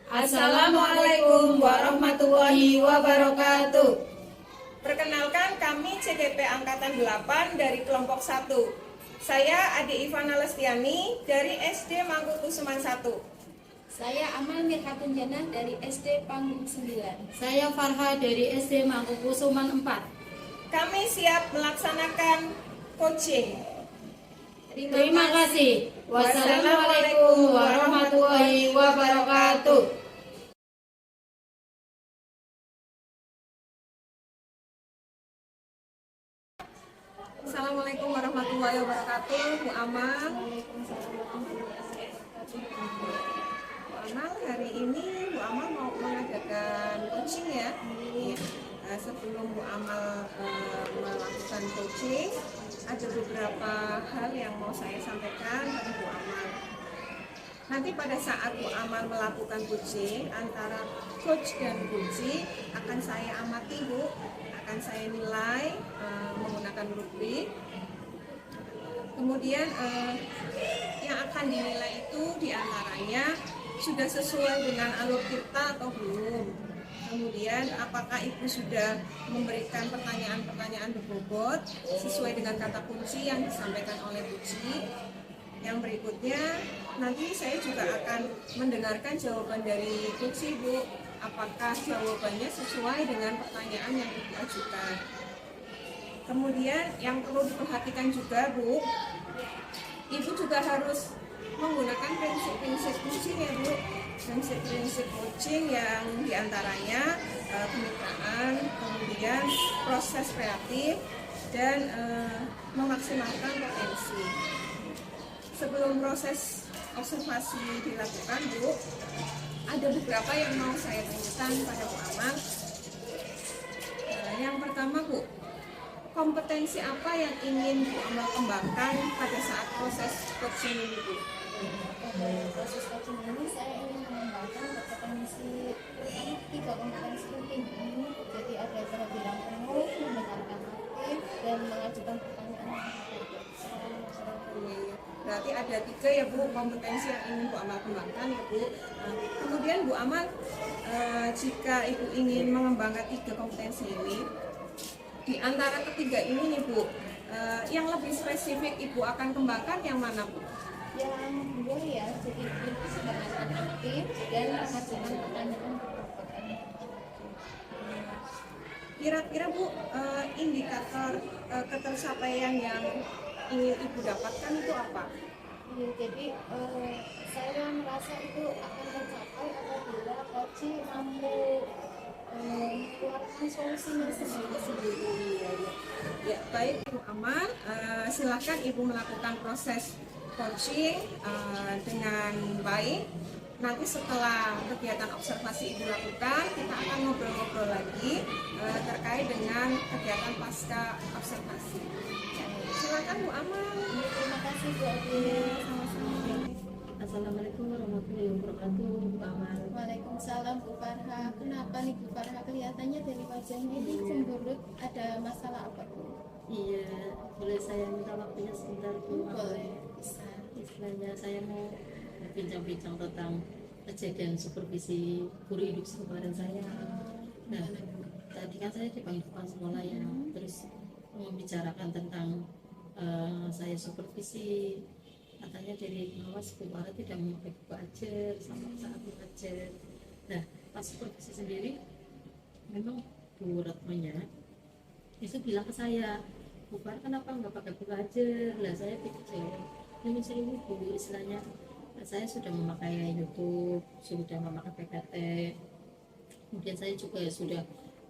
Assalamualaikum warahmatullahi wabarakatuh. Perkenalkan, kami CDP Angkatan 8 dari kelompok 1. Saya Ade Ivana Lestiani dari SD Mangkukusuman 1. Saya Amal Mirhatun Jannah dari SD Panggung 9. Saya Farha dari SD Mangkukusuman 4. Kami siap melaksanakan coaching. Terima kasih. Wassalamualaikum warahmatullahi wabarakatuh. Assalamualaikum warahmatullahi wabarakatuh. Bu Amal. Bu Amal, hari ini Bu Amal mau mengadakan coaching ya. Sebelum Bu Amal melakukan coaching, ada beberapa hal yang mau saya sampaikan pada Bu Amal. Nanti pada saat Bu Amal melakukan coaching, antara coach dan coachee akan saya amati Bu, akan saya nilai menggunakan rubrik. Kemudian yang akan dinilai itu diantaranya sudah sesuai dengan alur kita atau belum. Kemudian apakah Ibu sudah memberikan pertanyaan-pertanyaan berbobot sesuai dengan kata kunci yang disampaikan oleh coachee. Yang berikutnya nanti saya juga akan mendengarkan jawaban dari coachee Bu. Apakah jawabannya sesuai dengan pertanyaan yang Ibu ajukan. Kemudian yang perlu diperhatikan juga Bu, Ibu juga harus menggunakan prinsip-prinsip coaching ya Bu. Prinsip-prinsip coaching yang diantaranya kemitraan, kemudian proses kreatif, dan memaksimalkan potensi. Sebelum proses observasi dilakukan Bu, ada beberapa yang mau saya tanyakan pada Bu Amal. Yang pertama Bu, kompetensi apa yang ingin Bu Amal kembangkan pada saat proses coaching ini Bu? Proses coaching ini saya ingin mengembangkan kompetensi tiga kompetensi penting. Jadi ada kehadiran penuh, mendengarkan aktif, dan mengajukan pertanyaan. Berarti ada 3 ya Bu kompetensi yang ingin Bu Amal kembangkan ya Bu. Kemudian Bu Amal, jika Ibu ingin mengembangkan 3 kompetensi ini, di antara ketiga ini nih Bu, yang lebih spesifik Ibu akan kembangkan yang mana Bu? Yang kedua ya, jadi itu mendengarkan aktif dan mengajukan pertanyaan. Kira-kira Bu, indikator ketercapaian yang ingin Ibu dapatkan itu apa? Ya, jadi saya merasa itu akan tercapai apabila coaching mampu mengeluarkan solusinya sendiri. Ya, baik Bu Amal, silakan Ibu melakukan proses coaching dengan baik. Nanti setelah kegiatan observasi Ibu lakukan, kita akan ngobrol-ngobrol lagi terkait dengan kegiatan pasca observasi. Ya, silakan Bu Amal. Terima kasih Bu Ade. Sama-sama. Assalamualaikum warahmatullahi wabarakatuh. Bu Amal. Waalaikumsalam Bu Farha. Kenapa nih Bu Farha, kelihatannya dari wajahnya ini cemberut, ada masalah apa Bu? Iya, boleh saya minta waktunya sebentar Bu? Boleh, bisa. Istilahnya saya mau bincang-bincang tentang kejadian supervisi guru hidup kemarin saya. Nah, tadi kan saya dipanggil kepala sekolah ya, terus membicarakan tentang saya supervisi. Katanya dari pengawas Bu Farha tidak memakai buku ajar sama saat mengajar. Nah, pas supervisi sendiri, memang Bu Retnonya itu bilang ke saya, Bu Farha kenapa nggak pakai buku ajar? Lah saya pikir ini saya Bu, istilahnya saya sudah memakai YouTube, sudah memakai PPT, kemudian saya juga sudah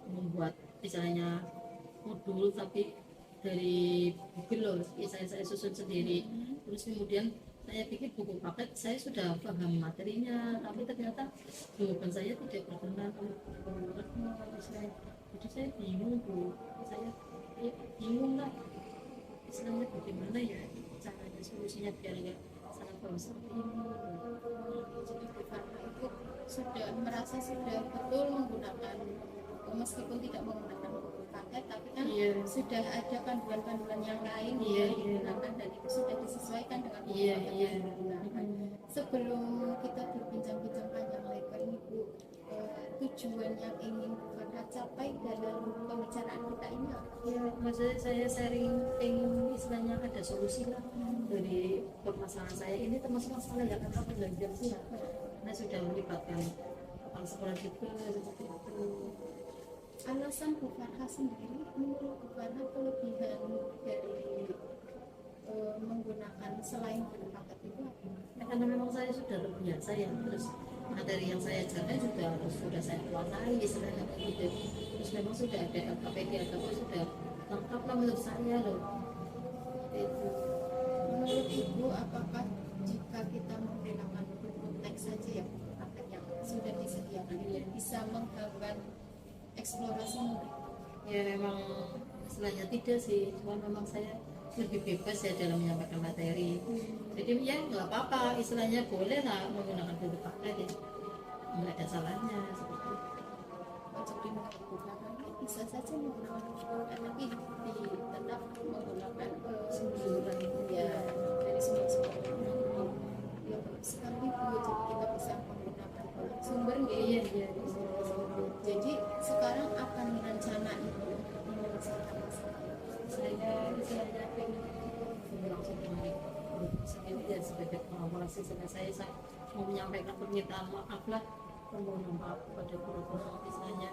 membuat istilahnya modul tapi dari Google loh, saya susun sendiri. Terus kemudian saya pikir buku paket saya sudah paham materinya, tapi ternyata jawaban saya tidak berkenan oleh jadi saya bingung Bu, saya bingung lah istilahnya bagaimana ya caranya solusinya biar enggak salah paham seperti ini. Jadi Bu Farha itu sudah merasa sudah betul menggunakan, meskipun tidak menggunakan buku paket, tapi kan sudah ada panduan-panduan yang lain yang digunakan dan itu sudah disesuaikan dengan buku paket yang digunakan. Sebelum kita berbincang-bincang panjang lebar ini Bu, tujuan yang ingin Farha capai dalam pembicaraan kita ini apa? Ya, maksudnya saya sharing, pengen istilahnya ada solusi lah dari permasalahan saya ini, termasuk masalah yang apa belajar sih ya, karena sudah melibatkan kepala sekolah juga seperti itu. Alasan Bu Farha sendiri, menurut Bu Farha kelebihan dari menggunakan selain guru paket itu apa? Ya, karena memang saya sudah terbiasa ya, terus materi yang saya ajarkan juga harus sudah saya kuasai istilahnya kayak gitu, terus memang sudah ada LKPD atau sudah lengkap lah menurut saya loh itu. Menurut Ibu, apakah jika kita menggunakan buku teks saja ya, buku paket yang sudah disediakan ini bisa menghambat eksplorasi murid? Ya memang istilahnya tidak sih, cuma memang saya lebih bebas ya dalam menyampaikan materi. Jadi ya nggak apa-apa, istilahnya boleh lah menggunakan buku paket ya, nggak ada salahnya seperti itu. Jadi menurut Bu Farha bisa saja menggunakan buku paket, tapi tetap menggunakan sumber ya dari sumber-sumber ya bagus sekali Bu. Jadi kita bisa menggunakan sumber Iya iya. Jadi sekarang apa nih rencana Ibu untuk menyelesaikan masalah? Saya istilahnya pengen langsung menarik sendiri dan sebagai kolaborasi sama saya mau menyampaikan permintaan maaf lah, permohonan maaf kepada guru-guru istilahnya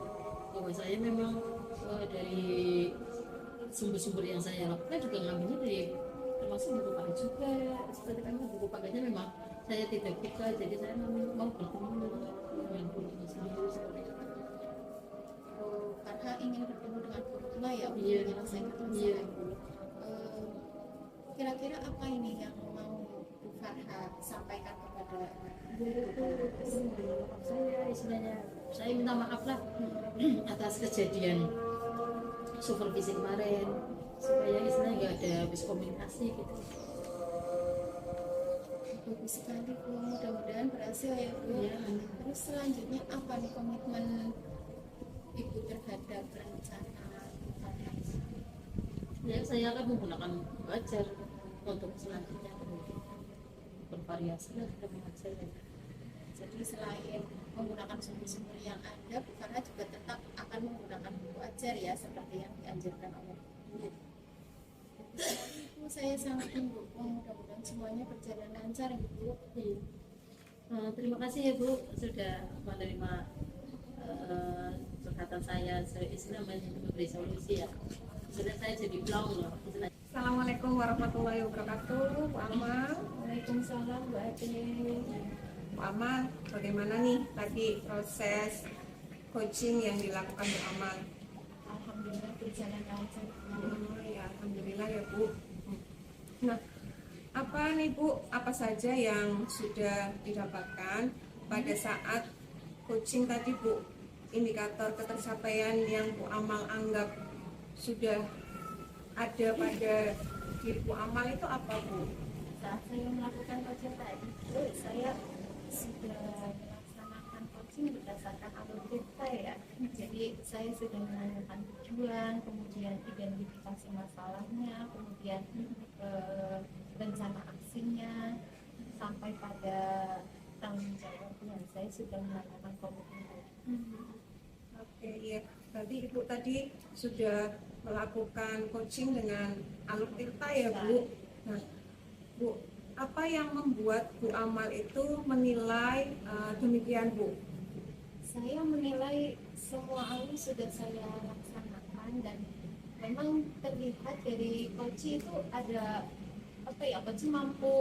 bahwa saya memang dari sumber-sumber yang saya lakukan juga ngambilnya dari termasuk buku paket juga, seperti kan buku paketnya memang saya tidak buka, jadi saya mau bertemu dengan guru sendiri seperti itu. Farha ingin bertemu dengan guru ya untuk Iya. menyelesaikan Iya. masalah. Kira-kira apa ini yang mau Bu Farha sampaikan kepada Guru saya istilahnya saya minta maaf lah atas kejadian supervisi kemarin, supaya istilahnya nggak ada miskomunikasi gitu. bagus sekali Bu, mudah-mudahan berhasil ya Bu. Iya. Terus selanjutnya apa nih komitmen Ibu terhadap rencana Bu Farha? Ya saya akan menggunakan belajar untuk selanjutnya bervariasi lah dalam mengajar. Jadi selain menggunakan sumber-sumber yang ada, Bu Farha juga tetap akan menggunakan buku ajar ya, seperti yang dianjurkan oleh Bu. Saya sangat mendukung, mudah-mudahan semuanya berjalan lancar Ibu. Iya. Terima kasih ya Bu sudah menerima curhatan saya, istilahnya memberi solusi ya. Sudah saya jadi plong loh istilahnya. Assalamualaikum warahmatullahi wabarakatuh, Bu Amal. Waalaikumsalam Bu Ade. Bu Amal, bagaimana nih tadi proses coaching yang dilakukan Bu Amal? Alhamdulillah berjalan lancar. Ya, alhamdulillah ya Bu. Nah, apa nih Bu, apa saja yang sudah didapatkan pada saat coaching tadi Bu? Indikator ketercapaian yang Bu Amal anggap sudah ada pada diri Bu Amal itu apa Bu? Saat saya melakukan coaching tadi, saya sudah melaksanakan coaching berdasarkan alur kita ya. Jadi saya sudah menanyakan tujuan, kemudian identifikasi masalahnya, kemudian rencana aksinya, sampai pada tanggung jawabnya. Saya sudah menanyakan komitmen. Oke, iya. Berarti Ibu tadi sudah melakukan coaching dengan alur tirta ya Bu. Nah, Bu, apa yang membuat Bu Amal itu menilai demikian Bu? Saya menilai semua alur sudah saya laksanakan dan memang terlihat dari coach itu ada apa ya, coach mampu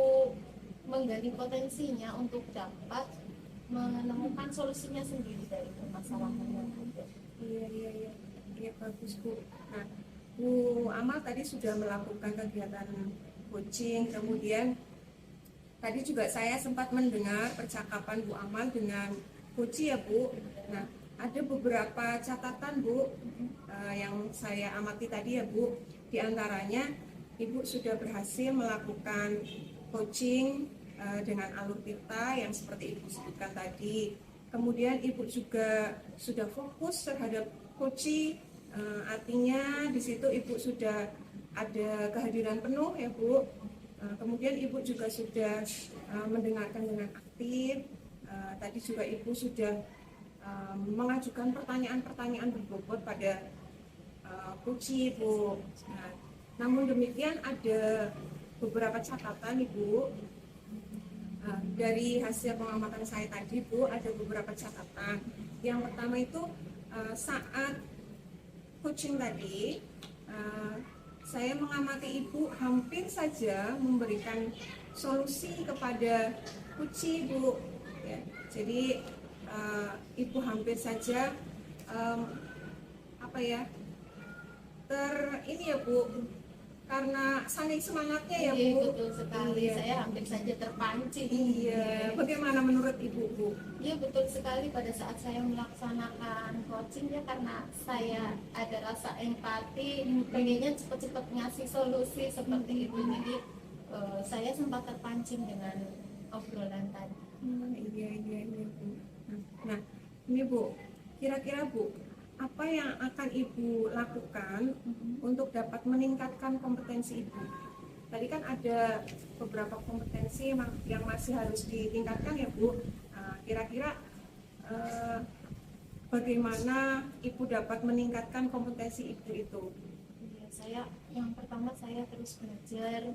menggali potensinya untuk dapat menemukan solusinya sendiri dari permasalahan yang ada. Iya, bagus Bu. Nah, Bu Amal tadi sudah melakukan kegiatan coaching, kemudian tadi juga saya sempat mendengar percakapan Bu Amal dengan coach ya Bu. Nah, ada beberapa catatan Bu yang saya amati tadi ya Bu. Di antaranya Ibu sudah berhasil melakukan coaching dengan alur tirta yang seperti Ibu sebutkan tadi. Kemudian Ibu juga sudah fokus terhadap coaching, artinya di situ Ibu sudah ada kehadiran penuh ya Bu. Kemudian Ibu juga sudah mendengarkan dengan aktif. Tadi juga Ibu sudah mengajukan pertanyaan-pertanyaan berbobot pada Puji, Ibu. Nah, namun demikian ada beberapa catatan, Ibu. Dari hasil pengamatan saya tadi, Bu, ada beberapa catatan. Yang pertama itu saat coaching tadi, saya mengamati Ibu hampir saja memberikan solusi kepada Puji, Bu. Ya, jadi Ibu hampir saja ini ya Bu, karena saking semangatnya ya Iya, Bu. betul sekali. Iya. Saya hampir saja terpancing. Iya, bagaimana menurut Ibu, Bu? Iya, betul sekali. Pada saat saya melaksanakan coaching ya, karena saya ada rasa empati, pengennya cepat-cepat ngasih solusi seperti itu. Jadi saya sempat terpancing dengan obrolan tadi. Iya Bu. Nah, ini Bu, kira-kira Bu, apa yang akan Ibu lakukan untuk dapat meningkatkan kompetensi Ibu? Tadi kan ada beberapa kompetensi yang masih harus ditingkatkan ya Bu. Kira-kira bagaimana Ibu dapat meningkatkan kompetensi Ibu itu? Ya, yang pertama saya terus belajar,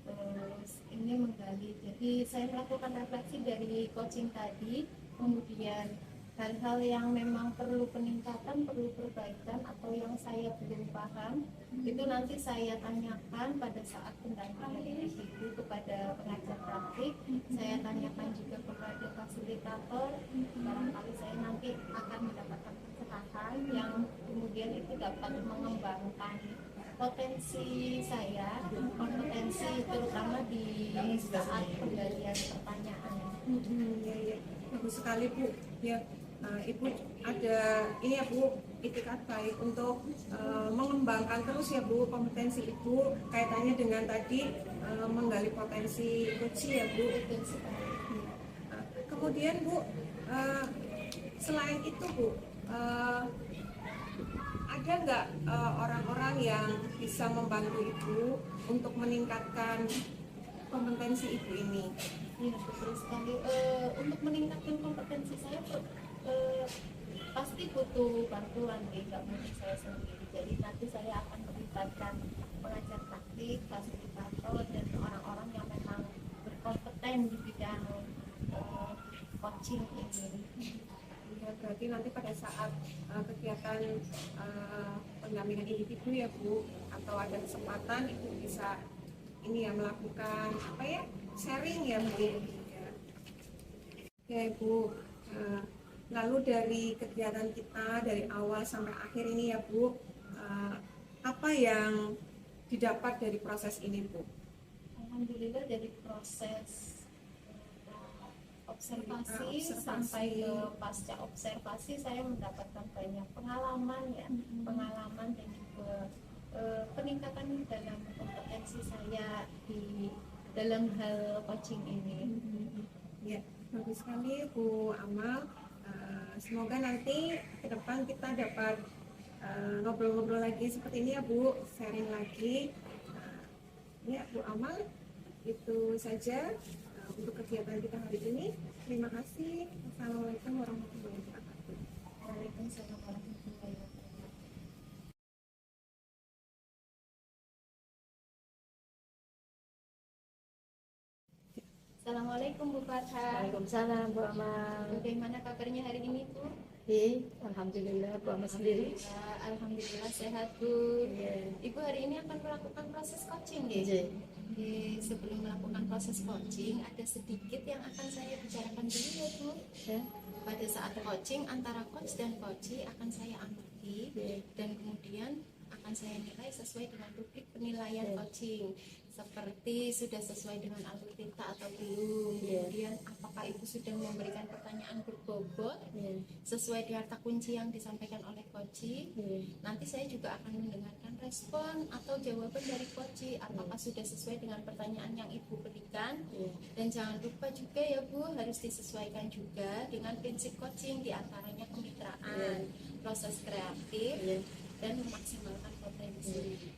terus ini menggali. Jadi saya melakukan refleksi dari coaching tadi, kemudian hal-hal yang memang perlu peningkatan, perlu perbaikan, atau yang saya belum paham, itu nanti saya tanyakan pada saat pendampingan individu kepada pengajar praktik. Saya tanyakan juga kepada fasilitator. Barangkali saya nanti akan mendapatkan pencerahan yang kemudian itu dapat mengembangkan potensi saya, kompetensi terutama di saat penggalian pertanyaan. Ya, bagus sekali Bu. Ya, Ibu ada ini ya Bu, itikat baik untuk mengembangkan terus ya Bu kompetensi Ibu kaitannya dengan tadi menggali potensi coaching ya Bu. Kemudian Bu, selain itu Bu, ada nggak orang-orang yang bisa membantu Ibu untuk meningkatkan kompetensi Ibu ini? Iya, betul sekali. Untuk meningkatkan kompetensi saya pasti butuh bantuan, nggak mungkin saya sendiri. Jadi nanti saya akan melibatkan pengajar praktik, fasilitator, dan orang-orang yang memang berkompeten di bidang coaching ini. Ya, berarti nanti pada saat kegiatan pendampingan individu ya Bu, atau ada kesempatan Ibu bisa ini ya melakukan sharing ya Bu. Ya Bu, lalu dari kegiatan kita dari awal sampai akhir ini ya Bu, apa yang didapat dari proses ini Bu? Alhamdulillah dari proses observasi sampai ke pasca observasi saya mendapatkan banyak pengalaman ya, pengalaman dan juga peningkatan dalam kompetensi saya di dalam hal coaching ini. Ya, bagus sekali Bu Amal. Semoga nanti ke depan kita dapat ngobrol-ngobrol lagi seperti ini ya Bu, sharing lagi. Ya Bu Amal, itu saja untuk kegiatan kita hari ini. Terima kasih. Assalamualaikum warahmatullahi wabarakatuh. Waalaikumsalam warahmatullahi wabarakatuh. Assalamualaikum Bu Farha. Waalaikumsalam Bu Amal. Bagaimana kabarnya hari ini Bu? Alhamdulillah Bu Amal sendiri. Alhamdulillah sehat Bu. Iya. Ibu hari ini akan melakukan proses coaching ya? Iya. Sebelum melakukan proses coaching ada sedikit yang akan saya bicarakan dulu ya Bu. Ya. Pada saat coaching antara coach dan coachee akan saya amati dan kemudian akan saya nilai sesuai dengan rubrik penilaian coaching, seperti sudah sesuai dengan alur tinta atau belum, kemudian apakah Ibu sudah memberikan pertanyaan berbobot sesuai dengan kata kunci yang disampaikan oleh coachee. Nanti saya juga akan mendengarkan respon atau jawaban dari coachee, apakah sudah sesuai dengan pertanyaan yang Ibu berikan. Dan jangan lupa juga ya Bu, harus disesuaikan juga dengan prinsip coaching, diantaranya kemitraan, proses kreatif, dan memaksimalkan potensi.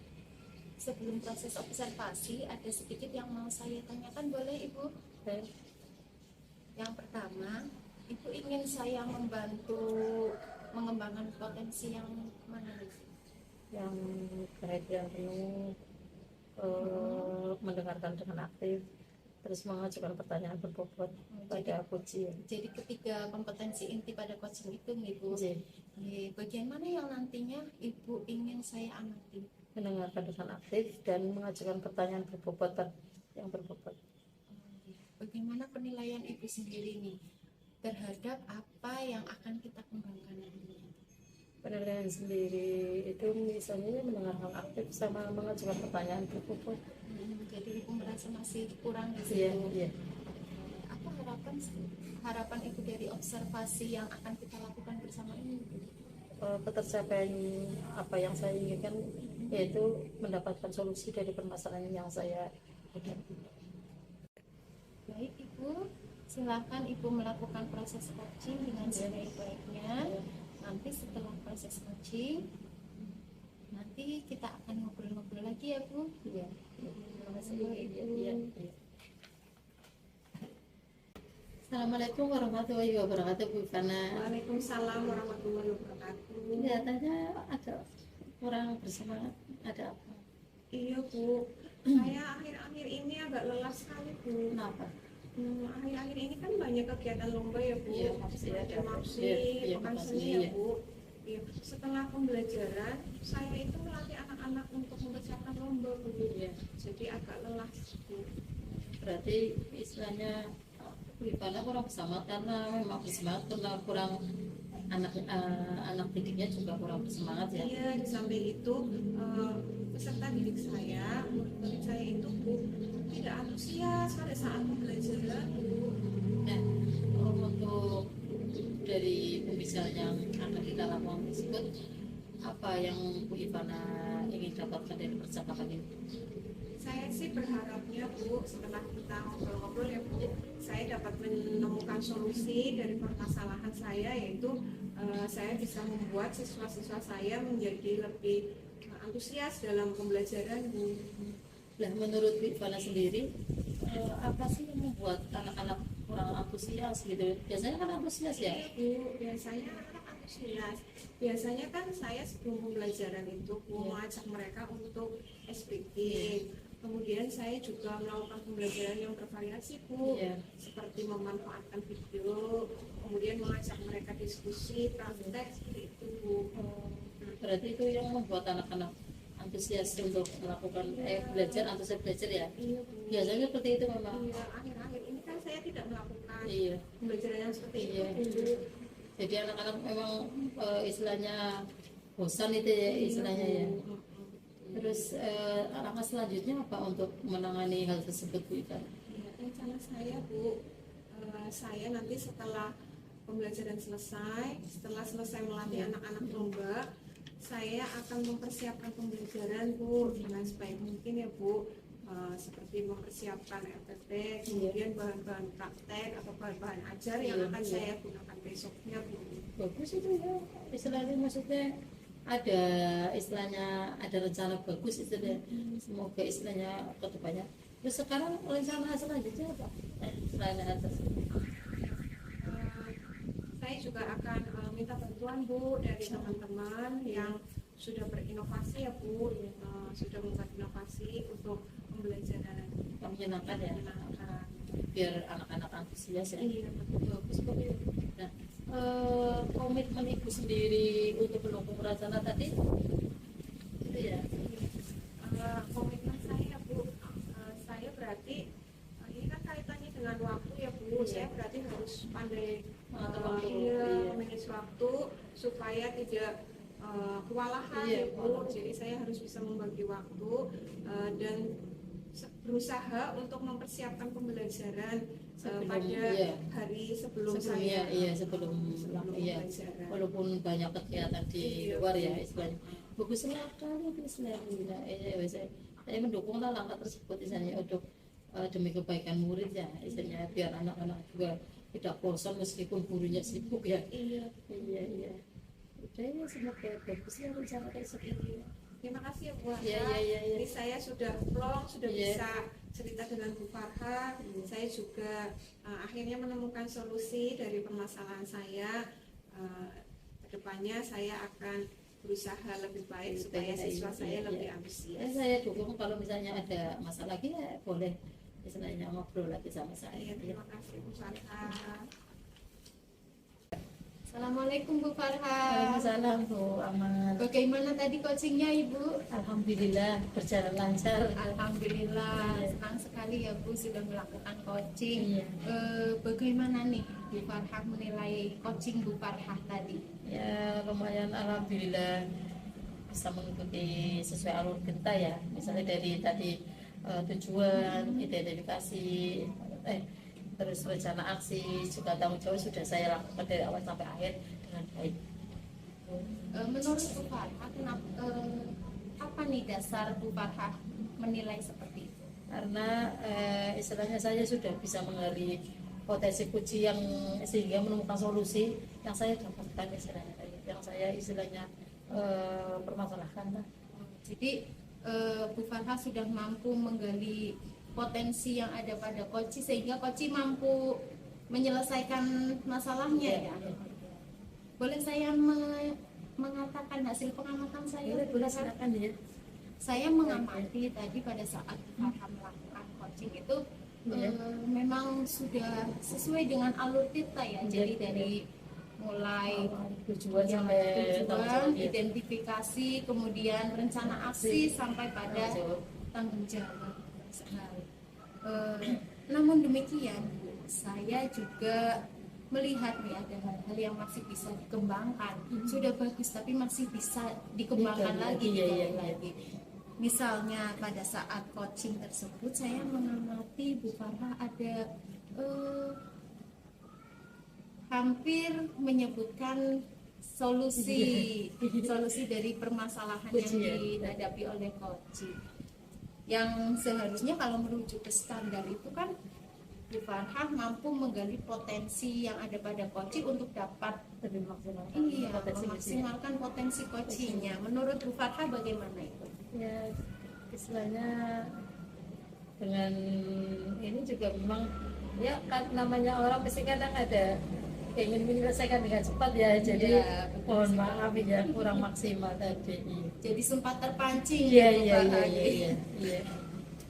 Sebelum proses observasi ada sedikit yang mau saya tanyakan, boleh Ibu? Yang pertama, Ibu ingin saya membantu mengembangkan potensi yang mana nih? Yang perhatian penuh, mendengarkan dengan aktif, terus mengajukan pertanyaan berbobot pada coaching. Jadi ketiga kompetensi inti pada coaching itu Ibu. Di bagian mana yang nantinya Ibu ingin saya amati? Mendengarkan dengan aktif dan mengajukan pertanyaan berbobot yang berbobot. Bagaimana penilaian Ibu sendiri nih terhadap apa yang akan kita kembangkan nantinya? Penilaian sendiri itu misalnya mendengarkan aktif sama mengajukan pertanyaan berbobot. Jadi Ibu merasa masih kurang di Iya, situ. iya. Apa harapan Ibu dari observasi yang akan kita lakukan bersama ini? Ketercapaian apa yang saya inginkan yaitu mendapatkan solusi dari permasalahan yang saya hadapi. Baik Ibu, silakan Ibu melakukan proses coaching dengan sebaik-baiknya. Nanti setelah proses coaching, nanti kita akan ngobrol-ngobrol lagi ya Bu. Iya. Terima kasih. Ibu. Iya. Assalamualaikum warahmatullahi wabarakatuh, Bu Ivana. Waalaikumsalam warahmatullahi wabarakatuh. Kelihatannya agak kurang bersemangat, ada apa? Iya Bu, saya akhir-akhir ini agak lelah sekali Bu. Kenapa? Akhir-akhir ini kan banyak kegiatan lomba ya Bu. Iya, MAPSI ada. Ada MAPSI, Iya, pekan MAPSI, seni iya. ya Bu. Iya. Setelah pembelajaran, saya itu melatih anak-anak untuk mempersiapkan lomba Bu. Iya. Jadi agak lelah Bu. Berarti istilahnya Bu Ivana kurang bersemangat karena memang bersemangat karena kurang anak didiknya juga kurang bersemangat ya. Iya, di samping itu peserta didik saya, murid saya itu Bu tidak antusias pada saat pembelajaran Bu. Nah, untuk dari pembicaraan yang akan kita lakukan tersebut, apa yang Bu Ivana ingin dapatkan dari percakapan ini? Saya sih berharapnya Bu, setelah kita ngobrol-ngobrol ya Bu, saya dapat menemukan solusi dari permasalahan saya, yaitu saya bisa membuat siswa-siswa saya menjadi lebih antusias dalam pembelajaran Bu. Nah, menurut Bu Ivana sendiri, apa sih yang membuat anak-anak kurang antusias gitu? Biasanya kan antusias ya? Iya Bu, biasanya anak antusias. Biasanya kan saya sebelum pembelajaran itu Bu mengajak mereka untuk SPT. Kemudian saya juga melakukan pembelajaran yang bervariasi Bu, seperti memanfaatkan video, kemudian mengajak mereka diskusi, praktek seperti itu Bu. Berarti itu yang membuat anak-anak antusias untuk melakukan belajar, antusias belajar ya? Iya Bu. Biasanya seperti itu memang. Iya, akhir-akhir ini kan saya tidak melakukan Iya. pembelajaran yang seperti Iya. itu Bu. Jadi anak-anak memang istilahnya bosan itu ya istilahnya ya. Terus langkah selanjutnya apa untuk menangani hal tersebut Bu Ivana? Ya, rencana saya Bu, saya nanti setelah pembelajaran selesai, setelah selesai melatih anak-anak lomba, saya akan mempersiapkan pembelajaran Bu dengan sebaik mungkin ya Bu. Seperti mempersiapkan RPP, kemudian bahan-bahan praktek atau bahan-bahan ajar yang akan saya gunakan besoknya Bu. Bagus itu ya, istilahnya maksudnya ada istilahnya ada rencana bagus istilahnya. Semoga istilahnya kedepannya. Terus sekarang rencana selanjutnya apa? Selain atas. Saya juga akan minta bantuan Bu dari teman-teman yang sudah berinovasi ya Bu, sudah membuat inovasi untuk pembelajaran Yang menyenangkan ya, menyenangkan. biar anak-anak antusias ya. Iya betul. Bagus kok ya. Nah, komitmen ibu sendiri untuk mendukung rencana tadi itu ya. Komitmen saya Bu, saya berarti ini kan kaitannya dengan waktu ya Bu, saya berarti harus pandai Mengatur waktu. manage waktu supaya tidak kewalahan Iya, ya Bu. Jadi saya harus bisa membagi waktu dan berusaha untuk mempersiapkan pembelajaran pada hari sebelum sebelumnya saya sebelum iya, pembelajaran. walaupun banyak kegiatan di luar ya istilahnya. Bagus sekali itu istilahnya. Saya mendukung lah langkah tersebut istilahnya untuk demi kebaikan murid ya istilahnya, biar anak-anak juga tidak bosan meskipun gurunya sibuk ya. Iya. Iya. Udah ya, semoga bagus ya rencana tersebut. Terima kasih ya Bu Farha. Iya. Ini saya sudah plong, sudah Iya. bisa cerita dengan Bu Farha. Saya juga akhirnya menemukan solusi dari permasalahan saya. Kedepannya saya akan berusaha lebih baik supaya siswa saya lebih antusias. Saya dukung kalau misalnya ada masalah lagi ya boleh istilahnya ngobrol lagi sama saya. Terima kasih Bu Farha. Assalamualaikum Bu Farha. Waalaikumsalam Bu Aman. Bagaimana tadi coachingnya Ibu? Alhamdulillah berjalan lancar. Alhamdulillah, senang sekali ya Bu sudah melakukan coaching. Iya. Bagaimana nih Bu Farha menilai coaching Bu Farha tadi? Ya lumayan alhamdulillah bisa mengikuti sesuai alur kita ya. Misalnya dari tadi tujuan, identifikasi, terus rencana aksi juga tanggung jawab sudah saya lakukan dari awal sampai akhir dengan baik. Menurut Bu Farha, apa nih dasar Bu Farha menilai seperti itu? Karena istilahnya saya sudah bisa menggali potensi kunci yang sehingga menemukan solusi yang saya dapatkan istilahnya, yang saya istilahnya permasalahkan lah. Jadi Bu Farha sudah mampu menggali potensi yang ada pada Koci sehingga Koci mampu menyelesaikan masalahnya ya. Boleh saya mengatakan hasil pengamatan saya? Boleh silakan ya. Saya mengamati tadi pada saat Bu Farha melakukan coaching itu Iya. memang sudah sesuai dengan alur kita ya. Jadi dari mulai Tujuan sampai tanggung tujuan, jawab, ya. identifikasi, kemudian rencana aksi sampai pada tanggung jawab. Namun demikian, saya juga melihat nih ada hal-hal yang masih bisa dikembangkan. Sudah bagus tapi masih bisa dikembangkan lagi, Iya. lagi. Misalnya pada saat coaching tersebut saya mengamati Bu Farha ada hampir menyebutkan solusi dari permasalahan yang dihadapi oleh coaching. Yang seharusnya kalau merujuk ke standar itu kan Bu Farha mampu menggali potensi yang ada pada coaching untuk dapat Lebih maksimal. memaksimalkan potensi coachingnya. Menurut Bu Farha bagaimana itu? Ya istilahnya dengan ini juga memang ya kan namanya orang pasti kadang ada ingin menyelesaikan dengan cepat ya, jadi mohon maaf ya kurang maksimal tadi. Jadi sempat terpancing. Iya.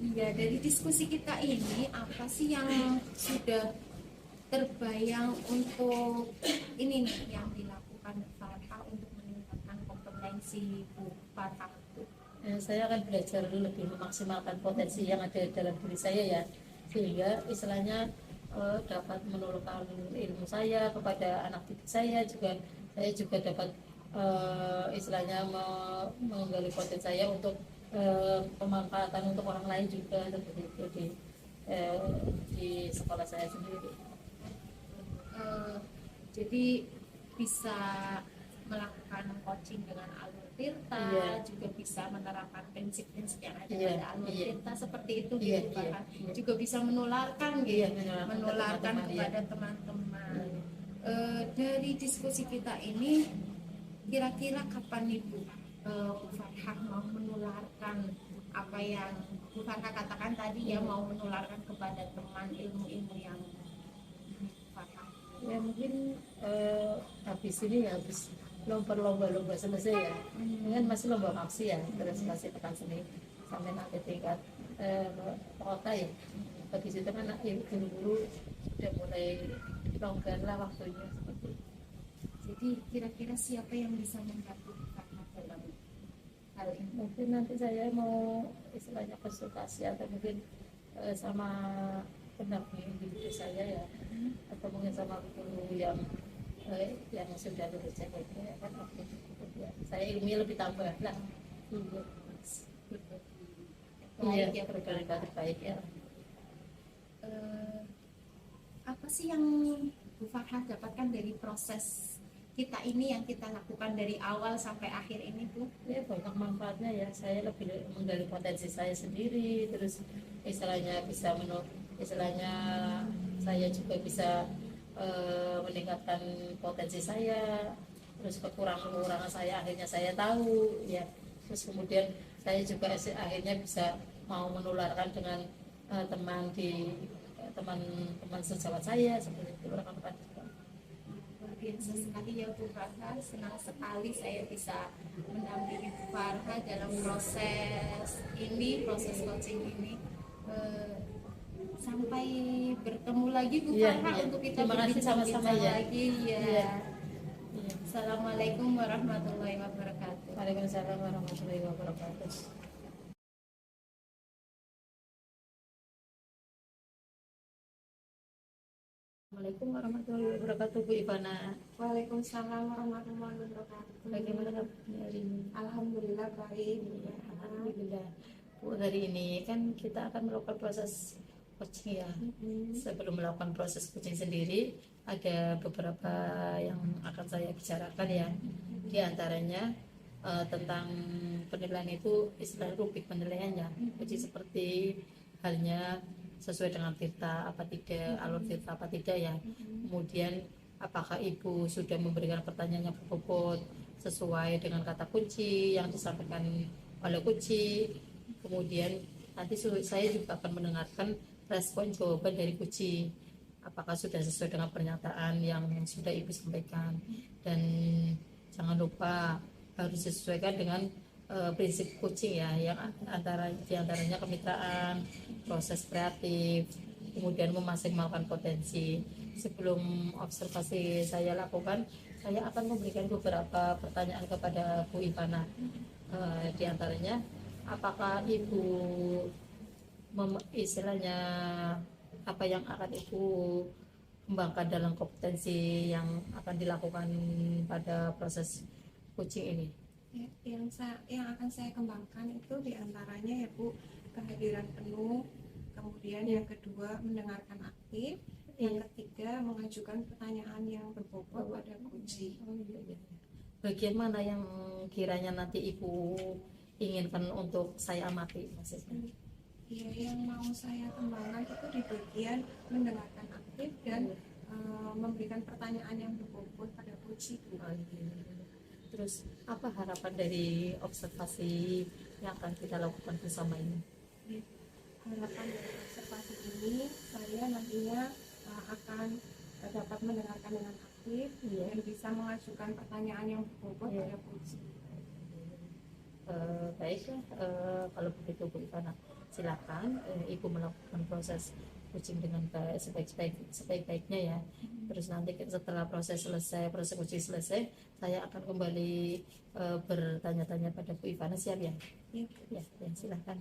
Iya, dari diskusi kita ini apa sih yang sudah terbayang untuk ini nih yang dilakukan Bu Farha untuk meningkatkan kompetensi Bu Farha? Saya akan belajar lebih memaksimalkan potensi yang ada dalam diri saya ya, sehingga istilahnya dapat menurunkan ilmu saya kepada anak didik saya juga dapat istilahnya menggali potensi saya untuk pemanfaatan untuk orang lain juga seperti itu di sekolah saya sendiri. Jadi bisa melakukan coaching dengan alur tirta, juga bisa menerapkan prinsip-prinsip yang ada pada alur tirta seperti itu, juga bisa menularkan menularkan kepada teman-teman. Dari diskusi kita ini, kira-kira kapan nih Bu Farha mau menularkan apa yang Bu Farha katakan tadi ya, mau menularkan kepada teman ilmu-ilmu yang Bu Farha? Ya mungkin habis ini ya habis lomba selesai ya, kan masih lomba maksi ya, terus masih pekan seni sampai nanti tingkat kota ya. Bagi situ kan guru-guru udah mulai longgar lah waktunya seperti itu. Jadi kira-kira siapa yang bisa membantu Farha dalam hal ini? Mungkin nanti saya mau istilahnya konsultasi atau mungkin sama pendamping diri saya ya, atau mungkin sama guru yang sudah lulus kan ya. Saya ilmunya lebih tambah lah. Iya, terbaik ya. Apa sih yang Bu Farha dapatkan dari proses kita ini yang kita lakukan dari awal sampai akhir ini Bu? Ya banyak manfaatnya ya, saya lebih menggali potensi saya sendiri, terus istilahnya saya juga bisa meningkatkan potensi saya, terus kekurangan saya akhirnya saya tahu ya, terus kemudian saya juga akhirnya bisa mau menularkan dengan teman-teman sejawat saya seperti itu, rekan-rekan juga. Luar biasa sekali ya Bu Farha, senang sekali saya bisa mendampingi Bu Farha dalam proses coaching ini. Sampai bertemu lagi Bu Farha untuk kita berbincang-bincang lagi ya. Assalamualaikum warahmatullahi wabarakatuh. Waalaikumsalam warahmatullahi wabarakatuh. Assalamualaikum warahmatullahi wabarakatuh, Bu Ivana. Waalaikumsalam warahmatullahi wabarakatuh. Bagaimana kabarnya hari ini? Alhamdulillah baik. Alhamdulillah. Bu, hari ini kan kita akan melakukan proses coaching ya. Sebelum melakukan proses coaching sendiri, ada beberapa yang akan saya bicarakan ya. Di antaranya tentang penilaian itu istilah rubrik penilaiannya. Jadi seperti halnya sesuai dengan tirta apa tidak, alur tirta apa tidak ya. Kemudian apakah ibu sudah memberikan pertanyaan yang berbobot sesuai dengan kata kunci yang disampaikan oleh kunci. Kemudian nanti saya juga akan mendengarkan respon jawaban dari kunci, apakah sudah sesuai dengan pernyataan yang sudah ibu sampaikan. Dan jangan lupa harus disesuaikan dengan prinsip coaching ya, yang diantaranya kemitraan, proses kreatif, kemudian memaksimalkan potensi. Sebelum observasi saya lakukan, saya akan memberikan beberapa pertanyaan kepada Bu Ivana. Di antaranya, apakah ibu istilahnya apa yang akan ibu kembangkan dalam kompetensi yang akan dilakukan pada proses coaching ini? Yang akan saya kembangkan itu diantaranya ya Bu, kehadiran penuh, kemudian yang kedua mendengarkan aktif, yang ketiga mengajukan pertanyaan yang berbobot pada kunci. Bagian mana yang kiranya nanti ibu inginkan untuk saya amati maksudnya? Ya, yang mau saya kembangkan itu di bagian mendengarkan aktif dan memberikan pertanyaan yang berbobot pada kunci. Terus apa harapan dari observasi yang akan kita lakukan bersama ini? Harapan dari observasi ini saya nantinya akan dapat mendengarkan dengan aktif dan bisa mengajukan pertanyaan yang berbobot pada kunci. Baiklah, kalau begitu Bu Ivana, silakan ibu melakukan proses coaching dengan sebaik-baiknya ya. Terus nanti setelah proses coaching selesai, saya akan kembali bertanya-tanya pada Bu Ivana, siap ya? Ya, silakan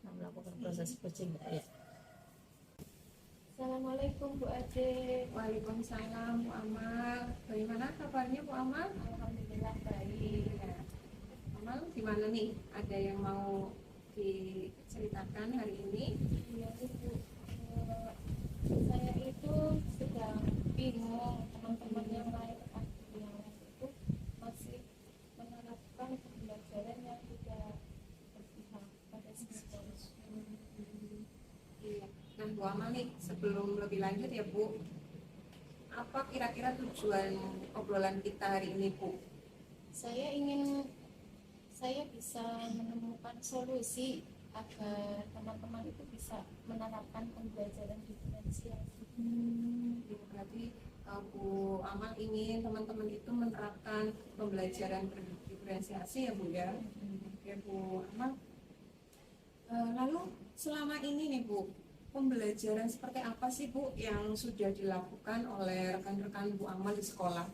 melakukan proses coaching ya. Assalamualaikum Bu Ade. Waalaikumsalam Bu Amal. Bagaimana kabarnya Bu Amal? Alhamdulillah baik. Ya. Amal gimana nih? Ada yang mau diceritakan hari ini? Iya Bu, saya itu sedang bingung, teman-teman yang lain itu masih menerapkan pembelajaran yang tidak berpihak pada siswa. Nah Bu Amal nih, sebelum lebih lanjut ya Bu, apa kira-kira tujuan obrolan kita hari ini Bu? Saya bisa menemukan solusi agar teman-teman itu bisa menerapkan pembelajaran diferensiasi. Berarti Bu Amal ingin teman-teman itu menerapkan pembelajaran diferensiasi ya Bu ya. Oke Bu Amal. Lalu selama ini nih Bu, pembelajaran seperti apa sih Bu yang sudah dilakukan oleh rekan-rekan Bu Amal di sekolah?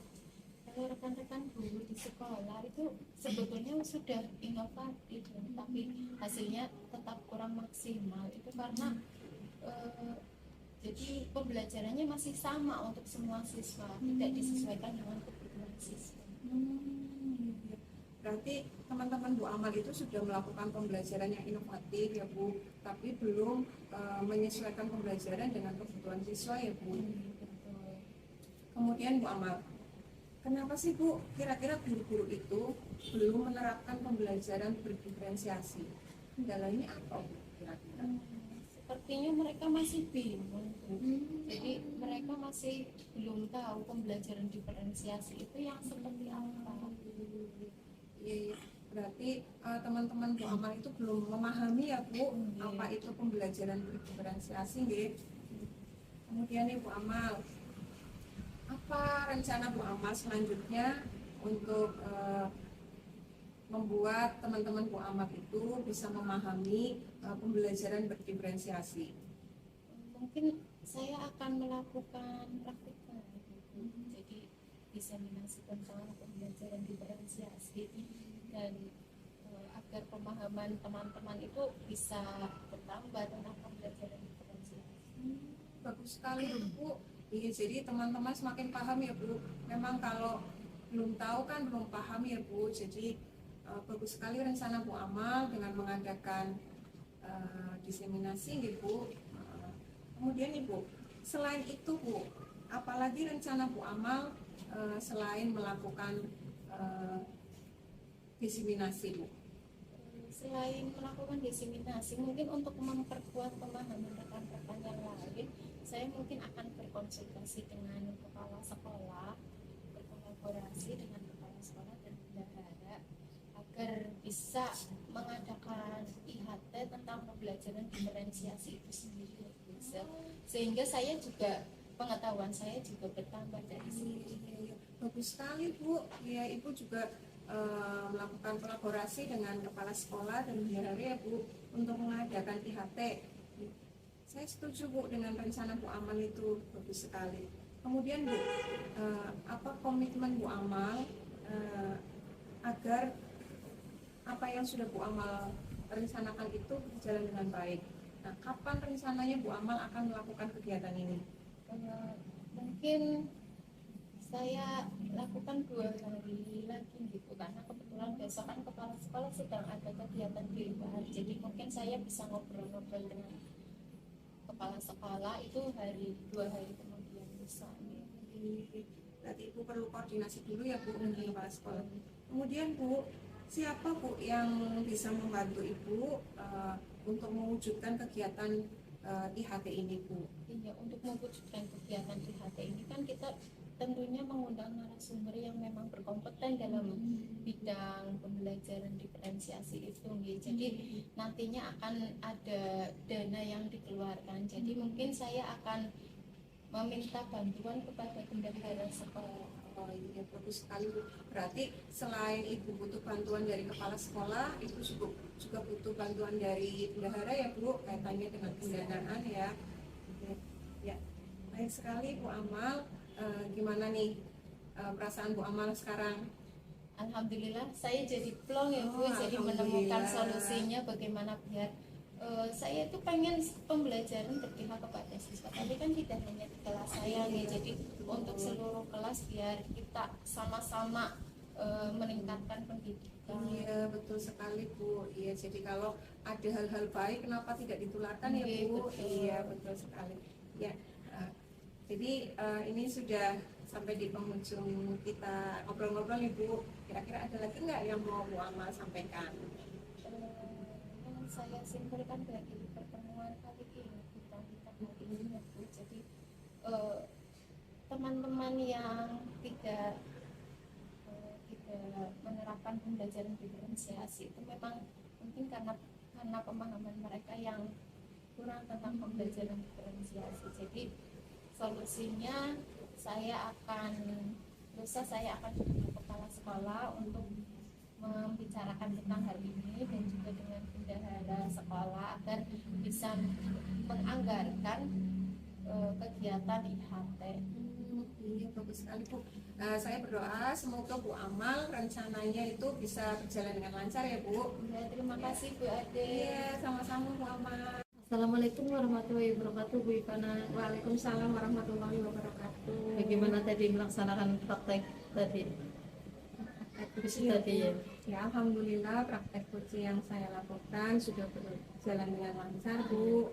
Kalau rekan-rekan guru di sekolah itu sebetulnya sudah inovatif, tapi hasilnya tetap kurang maksimal. Itu karena jadi pembelajarannya masih sama untuk semua siswa, tidak disesuaikan dengan kebutuhan siswa. Berarti teman-teman Bu Amal itu sudah melakukan pembelajaran yang inovatif ya Bu, tapi belum menyesuaikan pembelajaran dengan kebutuhan siswa ya Bu. Kemudian Bu Amal, kenapa sih Bu kira-kira guru-guru itu belum menerapkan pembelajaran berdiferensiasi? Kendalanya apa Bu kira-kira? Sepertinya mereka masih bingung. Jadi mereka masih belum tahu pembelajaran diferensiasi itu yang seperti apa. Iya. Berarti teman-teman Bu Amal itu belum memahami ya Bu, apa itu pembelajaran berdiferensiasi nggih. Kemudian nih Bu Amal, apa rencana Bu Amal selanjutnya untuk membuat teman-teman Bu Amal itu bisa memahami pembelajaran berdiferensiasi? Mungkin saya akan melakukan praktikal, jadi diseminasi tentang pembelajaran diferensiasi dan agar pemahaman teman-teman itu bisa bertambah tentang pembelajaran diferensiasi. Bagus sekali Bu. Iya, jadi teman-teman semakin paham ya Bu. Memang kalau belum tahu kan belum paham ya Bu. Jadi bagus sekali rencana Bu Amal dengan mengadakan diseminasi gitu Bu. Kemudian Ibu, selain itu Bu, apalagi rencana Bu Amal selain melakukan diseminasi Bu? Selain melakukan diseminasi, mungkin untuk memperkuat pemahaman rekan-rekan yang lain, saya mungkin akan berkonsultasi dengan kepala sekolah, berkolaborasi dengan kepala sekolah dan bendahara agar bisa mengadakan IHT tentang pembelajaran diferensiasi itu sendiri, sehingga saya juga pengetahuan saya juga bertambah dari sini. Bagus sekali Bu. Ya, Ibu juga melakukan kolaborasi dengan kepala sekolah dan bendahara ya Bu untuk mengadakan IHT. Saya setuju Bu dengan rencana Bu Amal itu, bagus sekali. Kemudian Bu, apa komitmen Bu Amal agar apa yang sudah Bu Amal rencanakan itu berjalan dengan baik? Nah, kapan rencananya Bu Amal akan melakukan kegiatan ini? Mungkin saya lakukan 2 hari lagi gitu, karena kebetulan besok kan kepala sekolah sedang ada kegiatan di luar, jadi mungkin saya bisa ngobrol-ngobrol dengan kepala sekolah itu 2 hari kemudian misalnya. Berarti Ibu perlu koordinasi dulu ya Bu dengan kepala sekolah. Kemudian Bu, siapa Bu yang bisa membantu Ibu untuk mewujudkan kegiatan IHT ini Bu? Iya, untuk mewujudkan kegiatan IHT ini kan kita tentunya mengundang narasumber yang memang berkompeten dalam bidang pembelajaran diferensiasi itu. Jadi nantinya akan ada dana yang dikeluarkan. Jadi mungkin saya akan meminta bantuan kepada bendahara sekolah. Oh iya, bagus sekali Bu. Berarti selain Ibu butuh bantuan dari kepala sekolah, Ibu juga butuh bantuan dari bendahara ya Bu, kaitannya dengan pendanaan ya. Ya, baik sekali Bu Amal. Gimana nih perasaan Bu Amal sekarang? Alhamdulillah saya jadi plong ya Bu, jadi menemukan solusinya bagaimana biar saya itu pengen pembelajaran berpihak kepada siswa, tapi kan tidak hanya di kelas saya nih, jadi untuk seluruh kelas biar kita sama-sama meningkatkan pendidikan. Iya, betul sekali Bu. Iya, jadi kalau ada hal-hal baik kenapa tidak ditularkan ya Bu? Betul. Iya, betul sekali. Ya, jadi ini sudah sampai di penghujung kita ngobrol-ngobrol nih Bu. Kira-kira ada lagi nggak yang mau Bu Amal sampaikan? Yang saya simpulkan dari pertemuan kali ini, kita kali ini ya Bu, jadi teman-teman yang tidak menerapkan pembelajaran diferensiasi itu memang mungkin karena pemahaman mereka yang kurang tentang pembelajaran diferensiasi. Jadi solusinya saya akan dengan kepala sekolah untuk membicarakan tentang hal ini dan juga dengan bendahara sekolah agar bisa menganggarkan kegiatan IHT. Iya, bagus sekali Bu. Saya berdoa semoga Bu Amal rencananya itu bisa berjalan dengan lancar ya Bu. Ya, terima kasih Bu Ade. Iya, sama-sama Bu Amal. Assalamualaikum warahmatullahi wabarakatuh Bu Ivana. Waalaikumsalam warahmatullahi wabarakatuh. Bagaimana tadi melaksanakan praktek tadi? Kursi Tadi ya. Ya, alhamdulillah praktek kursi yang saya lakukan sudah berjalan dengan lancar Bu.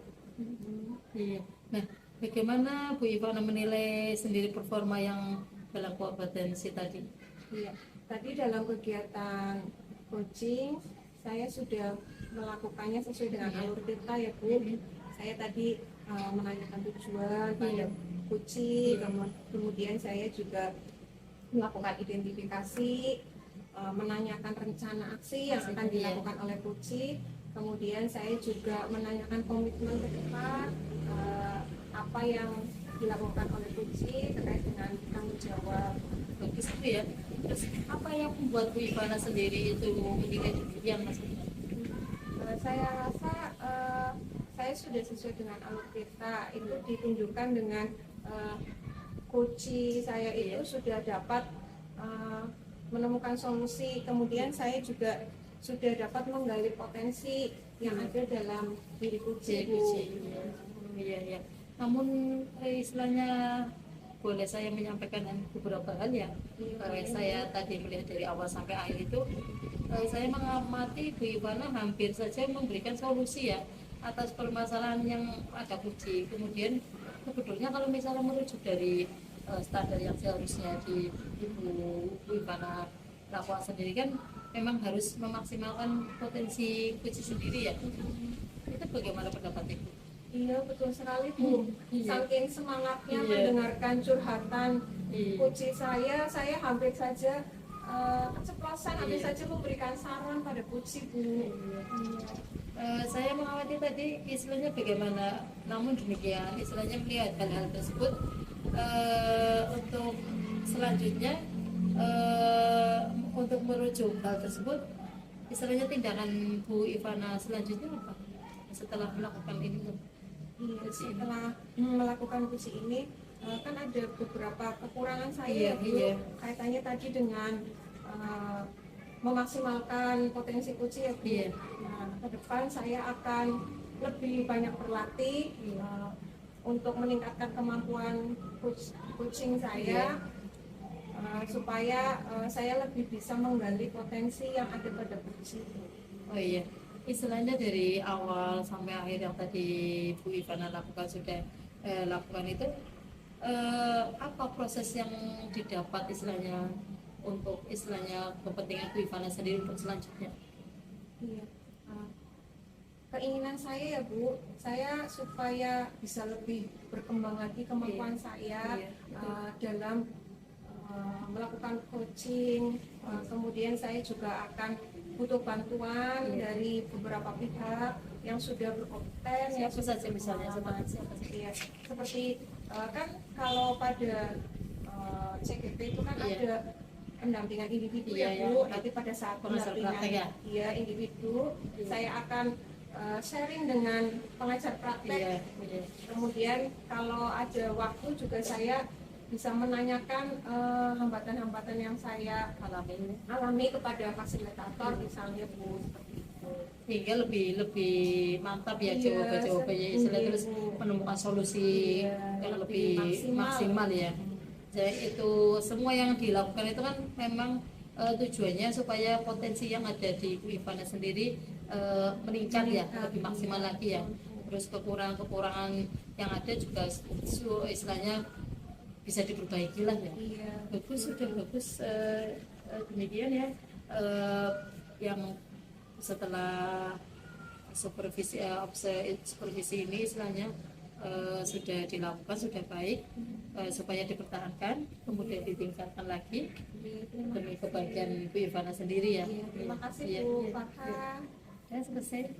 Iya. Nah, bagaimana Bu Ivana menilai sendiri performa yang dalam kompetensi tadi? Iya, tadi dalam kegiatan coaching saya sudah melakukannya sesuai dengan alur kita ya Bu. Saya tadi menanyakan tujuan pada coaching, kemudian saya juga melakukan identifikasi menanyakan rencana aksi yang akan dilakukan oleh Puci. Kemudian saya juga menanyakan komitmen ke depan, apa yang dilakukan oleh Puci terkait dengan tanggung jawab. Bagus itu ya. Terus apa yang membuat Bu Ivana sendiri itu memilih demikian Mas? Saya rasa saya sudah sesuai dengan alur kita, itu ditunjukkan dengan coach saya itu sudah dapat menemukan solusi. Kemudian saya juga sudah dapat menggali potensi yang ada dalam diri coach. Iya. Namun istilahnya boleh saya menyampaikan beberapa hal ya. Saya tadi melihat dari awal sampai akhir itu saya mengamati Bu Ivana hampir saja memberikan solusi ya atas permasalahan yang ada Puji. Kemudian sebetulnya kalau misalnya merujuk dari standar yang seharusnya di Bu Ivana lakukan sendiri kan memang harus memaksimalkan potensi Puji sendiri ya. Itu bagaimana pendapat Ibu? Iya, betul sekali Bu. Saking semangatnya Iya. mendengarkan curhatan Iya. Puji saya hampir saja keceplosan, hampir saja memberikan saran pada Puji Bu. Saya mengamati tadi istilahnya bagaimana, namun demikian istilahnya melihat hal-hal tersebut untuk selanjutnya untuk merujuk hal tersebut istilahnya tindakan Bu Ivana selanjutnya apa setelah melakukan ini? Iya, setelah melakukan Puji ini kan ada beberapa kekurangan saya Bu. Kaitannya tadi dengan memaksimalkan potensi Puji ya Bu. Nah, ke depan saya akan lebih banyak berlatih untuk meningkatkan kemampuan coaching saya supaya saya lebih bisa menggali potensi yang ada pada Puji. Oh iya, istilahnya dari awal sampai akhir yang tadi Bu Ivana sudah lakukan itu apa proses yang didapat istilahnya untuk istilahnya kepentingan Bu Ivana sendiri untuk selanjutnya? Iya. Keinginan saya ya Bu, saya supaya bisa lebih berkembang lagi kemampuan saya dalam melakukan coaching. Kemudian saya juga akan butuh bantuan dari beberapa pihak yang sudah berkompeten. Siapa saja misalnya seperti kan kalau pada CGP itu kan ada pendampingan individu ya Bu. Nanti pada saat pendampingan individu saya akan sharing dengan pengajar praktek. Kemudian kalau ada waktu juga saya bisa menanyakan hambatan-hambatan yang saya alami kepada fasilitator misalnya Bu, seperti itu. Sehingga lebih mantap ya jawabannya istilahnya terus menemukan solusi yang lebih maksimal ya. Jadi itu semua yang dilakukan itu kan memang tujuannya supaya potensi yang ada di Bu Ivana sendiri meningkat ya, lebih maksimal lagi ya. Terus kekurangan yang ada juga istilahnya bisa diperbaiki lah ya. Bagus, sudah bagus. Demikian ya yang setelah supervisi ini istilahnya sudah dilakukan, sudah baik, supaya dipertahankan kemudian ditingkatkan lagi demi kebaikan Bu Ivana sendiri ya. Terima kasih Bu Farha. Ya selesai.